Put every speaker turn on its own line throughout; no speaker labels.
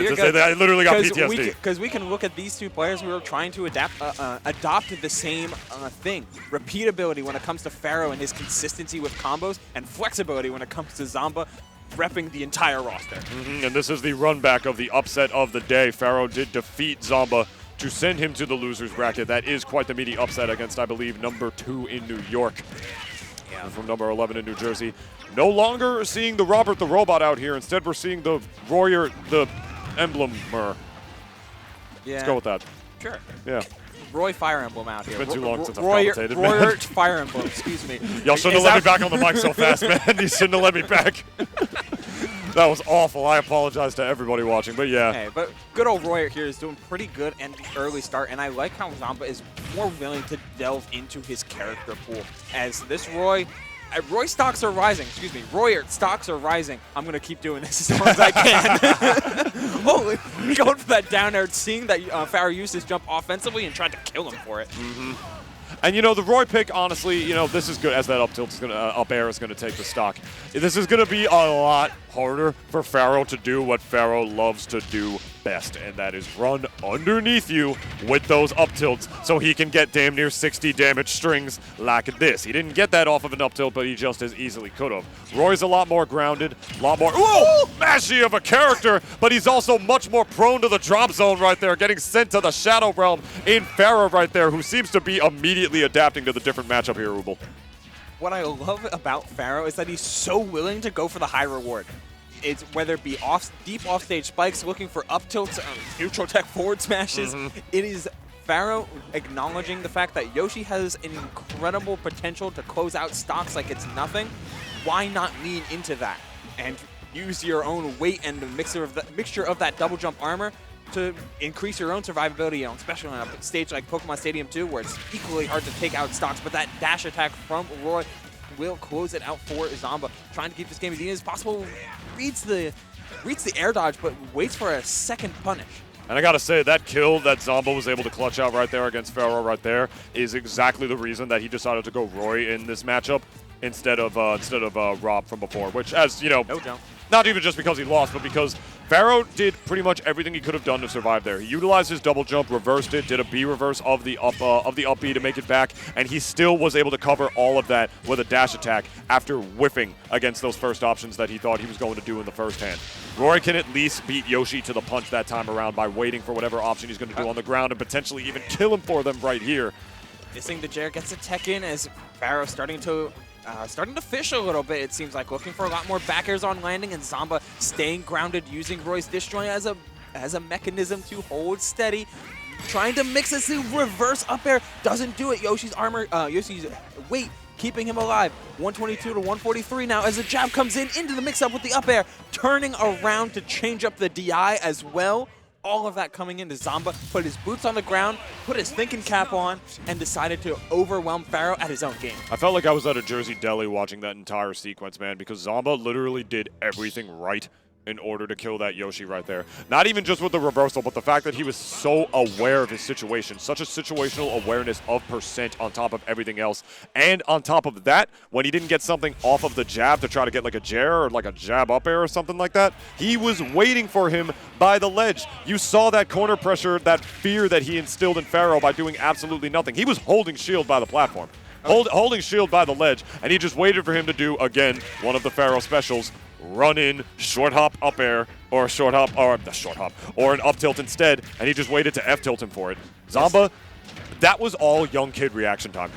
I literally got PTSD.
Because we can look at these two players who are trying to adopt the same thing. Repeatability when it comes to Pharaoh and his consistency with combos, and flexibility when it comes to Zomba repping the entire roster.
And this is the run back of the upset of the day. Pharaoh did defeat Zomba to send him to the loser's bracket. That is quite the meaty upset against, I believe, number 2 in New York. Yeah. From number 11 in New Jersey. No longer seeing the Robert the Robot out here. Instead, we're seeing the Royer the Emblemer.
Yeah.
Let's go with that.
Sure.
Yeah.
Roy Fire Emblem out here.
It's been too long since I've
Royer
commentated,
Fire Emblem, excuse me.
Y'all shouldn't have let me back on the mic so fast, man. You shouldn't have let me back. That was awful. I apologize to everybody watching, but yeah.
Hey, but good old Royer here is doing pretty good in the early start, and I like how Zomba is more willing to delve into his character pool. As this Roy stocks are rising, excuse me, Royer stocks are rising. I'm going to keep doing this as long as I can. Oh, going for that down air, seeing that Pharaoh used his jump offensively and tried to kill him for it.
And, you know, the Roy pick, honestly, you know, this is good as that up tilt is gonna, up air is going to take the stock. This is going to be a lot harder for Pharaoh to do what Pharaoh loves to do best, and that is run underneath you with those up tilts so he can get damn near 60 damage strings like this. He didn't get that off of an up tilt, but he just as easily could have. Roy's a lot more grounded, a lot more mashy of a character, but he's also much more prone to the drop zone right there, getting sent to the Shadow Realm in Pharaoh right there, who seems to be immediately adapting to the different matchup here, R.O.B.
What I love about Pharaoh is that he's so willing to go for the high reward. It's whether it be deep offstage spikes, looking for up tilts, neutral tech forward smashes. It is Pharaoh acknowledging the fact that Yoshi has an incredible potential to close out stocks like it's nothing. Why not lean into that and use your own weight and the mixture of that double jump armor to increase your own survivability, especially on a stage like Pokemon Stadium 2, where it's equally hard to take out stocks, but that dash attack from Roy will close it out for Zomba, trying to keep this game as easy as possible. Reads the air dodge, but waits for a second punish.
And I gotta say, that kill that Zomba was able to clutch out right there against Pharaoh right there is exactly the reason that he decided to go Roy in this matchup instead of R.O.B from before, which, as you know,
no jump.
Not even just because he lost, but because Pharaoh did pretty much everything he could have done to survive there. He utilized his double jump, reversed it, did a B reverse of the up B to make it back, and he still was able to cover all of that with a dash attack after whiffing against those first options that he thought he was going to do in the first hand. Roy can at least beat Yoshi to the punch that time around by waiting for whatever option he's going to do on the ground and potentially even kill him for them right here.
Missing the Jair gets a tech in as Pharaoh starting to fish a little bit, it seems like, looking for a lot more back airs on landing, and Zomba staying grounded, using Roy's disjoint as a mechanism to hold steady. Trying to mix this reverse up air, doesn't do it. Yoshi's weight keeping him alive. 122 to 143 now as the jab comes into the mix-up with the up air, turning around to change up the DI as well. All of that coming into Zomba, put his boots on the ground, put his thinking cap on, and decided to overwhelm Pharaoh at his own game.
I felt like I was at a Jersey deli watching that entire sequence, man, because Zomba literally did everything right in order to kill that Yoshi right there. Not even just with the reversal, but the fact that he was so aware of his situation, such a situational awareness of percent on top of everything else. And on top of that, when he didn't get something off of the jab to try to get like a Jair or like a jab up air or something like that, he was waiting for him by the ledge. You saw that corner pressure, that fear that he instilled in Pharaoh by doing absolutely nothing. He was holding shield by the platform, holding shield by the ledge, and he just waited for him to do, again, one of the Pharaoh specials, run in, short hop up air, or a short hop, or an up tilt instead, and he just waited to F tilt him for it. Zomba, that was all young kid reaction time.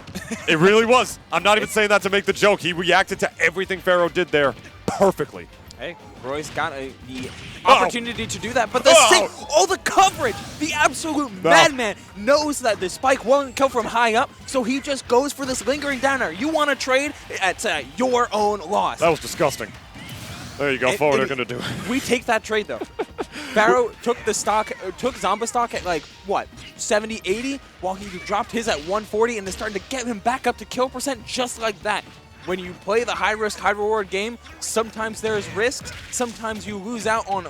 It really was. I'm not even saying that to make the joke. He reacted to everything Pharaoh did there perfectly.
Hey, Roy's got the opportunity to do that, but the coverage! The absolute madman knows that the spike won't come from high up, so he just goes for this lingering downer. You want to trade? It's your own loss.
That was disgusting. There you go, forward are going to do it.
We take that trade, though. Pharaoh took Zomba stock at, like, what, 70, 80, while he dropped his at 140, and is starting to get him back up to kill percent just like that. When you play the high-risk, high-reward game, sometimes there's risks, sometimes you lose out on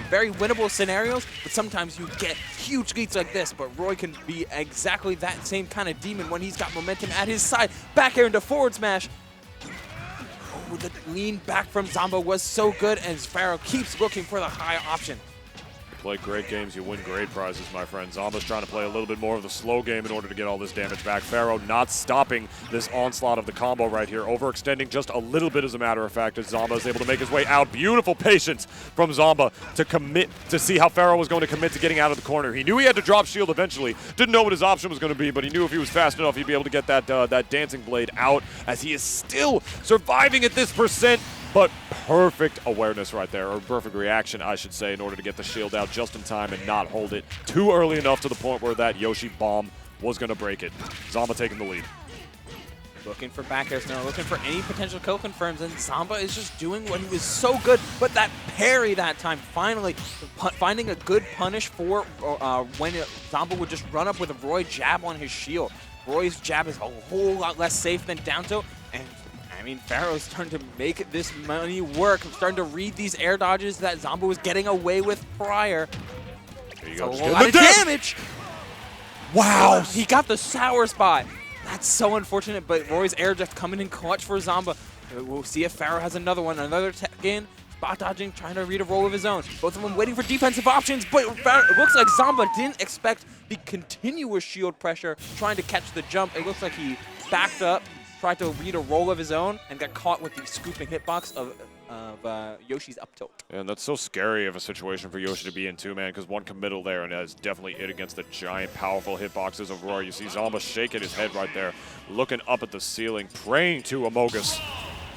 very winnable scenarios, but sometimes you get huge leads like this. But Roy can be exactly that same kind of demon when he's got momentum at his side. Back air into forward smash. The lean back from Zomba was so good, as Pharaoh keeps looking for the high option.
play great games, you win great prizes, my friend. Zomba's trying to play a little bit more of the slow game in order to get all this damage back. Pharaoh not stopping this onslaught of the combo right here, overextending just a little bit as a matter of fact, as Zomba is able to make his way out. Beautiful patience from Zomba to commit, to see how Pharaoh was going to commit to getting out of the corner. He knew he had to drop shield eventually, didn't know what his option was going to be, but he knew if he was fast enough, he'd be able to get that dancing blade out, as he is still surviving at this percent. But perfect awareness right there, or perfect reaction, I should say, in order to get the shield out just in time and not hold it too early enough to the point where that Yoshi bomb was going to break it. Zomba taking the lead.
Looking for back airs now, looking for any potential kill confirms, and Zomba is just doing what he was so good, but that parry that time, finally finding a good punish for when Zomba would just run up with a Roy jab on his shield. Roy's jab is a whole lot less safe than down tilt, and I mean, Pharaoh's starting to make this money work. I'm starting to read these air dodges that Zomba was getting away with prior.
There you
So
go.
a whole lot of damage. Wow. He got the sour spot. That's so unfortunate, but Roy's air drift coming in clutch for Zomba. We'll see if Pharaoh has another one. Another tech in. Spot dodging, trying to read a roll of his own. Both of them waiting for defensive options, but it looks like Zomba didn't expect the continuous shield pressure trying to catch the jump. It looks like he backed up, tried to read a roll of his own, and got caught with the scooping hitbox of Yoshi's up tilt.
And that's so scary of a situation for Yoshi to be in too, man, because one committal there, and that's definitely it against the giant, powerful hitboxes of Roy. You see Zomba shaking his head right there, looking up at the ceiling, praying to Amogus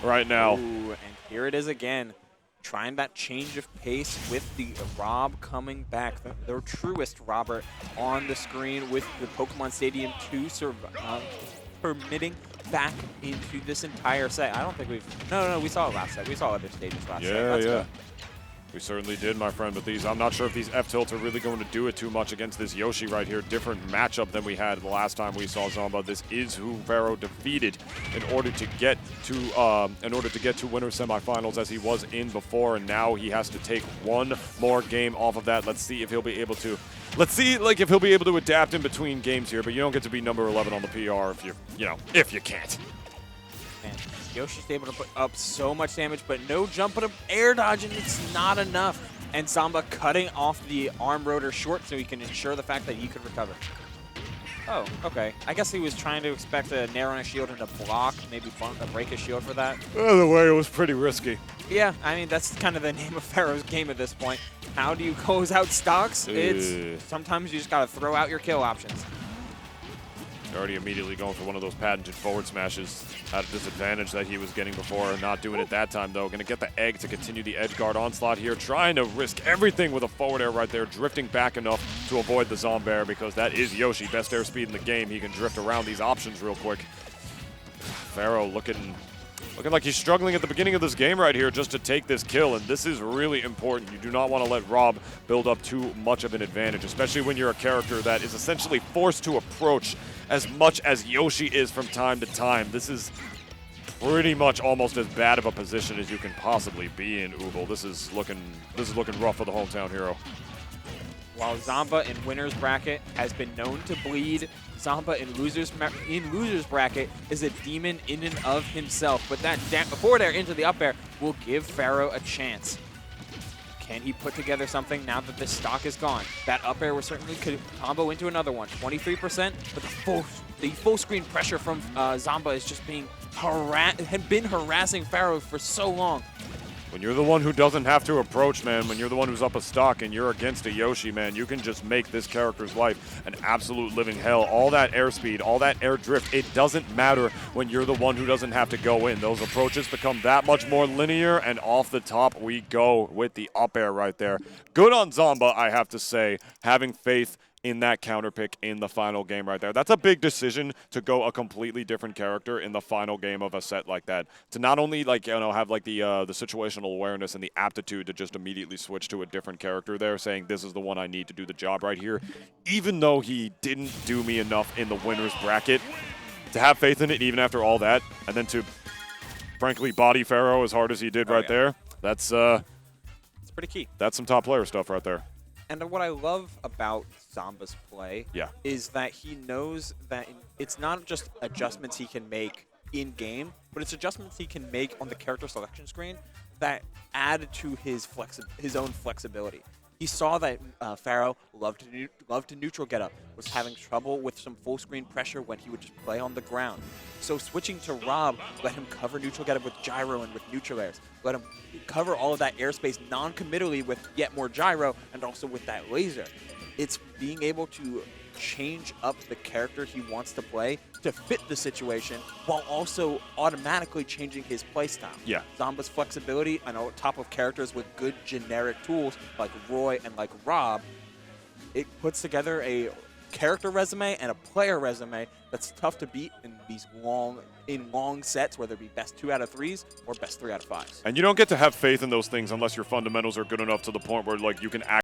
right now.
Ooh, and here it is again. Trying that change of pace with the R.O.B coming back. Their truest Robert on the screen with the Pokemon Stadium 2 permitting back into this entire set. I don't think we've... No, we saw it last set. We saw other stages last set.
Yeah. We certainly did, my friend, but I'm not sure if these F-tilts are really going to do it too much against this Yoshi right here. Different matchup than we had the last time we saw Zomba. This is who Pharaoh defeated in order to get to winner semifinals, as he was in before, and now he has to take one more game off of that. Let's see if he'll be able to. Let's see, if he'll be able to adapt in between games here. But you don't get to be number 11 on the PR if you can't.
Man, Yoshi's able to put up so much damage, but no jump but air dodge, and it's not enough. And Zomba cutting off the arm rotor short so he can ensure the fact that he could recover. Oh, okay. I guess he was trying to expect a nair on his shield and a block, maybe break his shield for that.
Either way, it was pretty risky.
Yeah, I mean, that's kind of the name of Pharaoh's game at this point. How do you close out stocks? It's sometimes you just got to throw out your kill options.
Already immediately going for one of those patented forward smashes at a disadvantage that he was getting before. Not doing it that time, though. Going to get the egg to continue the edge guard onslaught here. Trying to risk everything with a forward air right there. Drifting back enough to avoid the Zomba air, because that is Yoshi. Best air speed in the game. He can drift around these options real quick. Pharaoh looking like he's struggling at the beginning of this game right here just to take this kill, and this is really important. You do not want to let R.O.B build up too much of an advantage, especially when you're a character that is essentially forced to approach as much as Yoshi is from time to time. This is pretty much almost as bad of a position as you can possibly be in, Ubel. This is looking rough for the hometown hero.
While Zomba in winner's bracket has been known to bleed, Zomba in loser's bracket is a demon in and of himself. But that forward air into the up air will give Pharaoh a chance. Can he put together something now that this stock is gone? That up air will certainly could combo into another one. 23%, but the full screen pressure from Zomba is just had been harassing Pharaoh for so long.
When you're the one who doesn't have to approach, man, when you're the one who's up a stock and you're against a Yoshi, man, you can just make this character's life an absolute living hell. All that airspeed, all that air drift, it doesn't matter when you're the one who doesn't have to go in. Those approaches become that much more linear, and off the top we go with the up air right there. Good on Zomba, I have to say, having faith in that counter pick in the final game right there. That's a big decision to go a completely different character in the final game of a set like that. To not only have the situational awareness and the aptitude to just immediately switch to a different character there, saying this is the one I need to do the job right here, even though he didn't do me enough in the winner's bracket, to have faith in it even after all that, and then to frankly body Pharaoh as hard as he did there. That's
pretty key.
That's some top player stuff right there.
And what I love about Zomba's play is that he knows that it's not just adjustments he can make in-game, but it's adjustments he can make on the character selection screen that add to his own flexibility. He saw that Pharaoh loved to neutral get up, was having trouble with some full screen pressure when he would just play on the ground. So switching to R.O.B let him cover neutral get up with gyro and with neutral airs. Let him cover all of that airspace non-committally with yet more gyro and also with that laser. It's being able to change up the character he wants to play to fit the situation while also automatically changing his playstyle.
Yeah.
Zomba's flexibility and on top of characters with good generic tools like Roy and like R.O.B, it puts together a character resume and a player resume that's tough to beat in these long sets, whether it be best 2 out of 3s or best 3 out of 5s.
And you don't get to have faith in those things unless your fundamentals are good enough to the point where like you can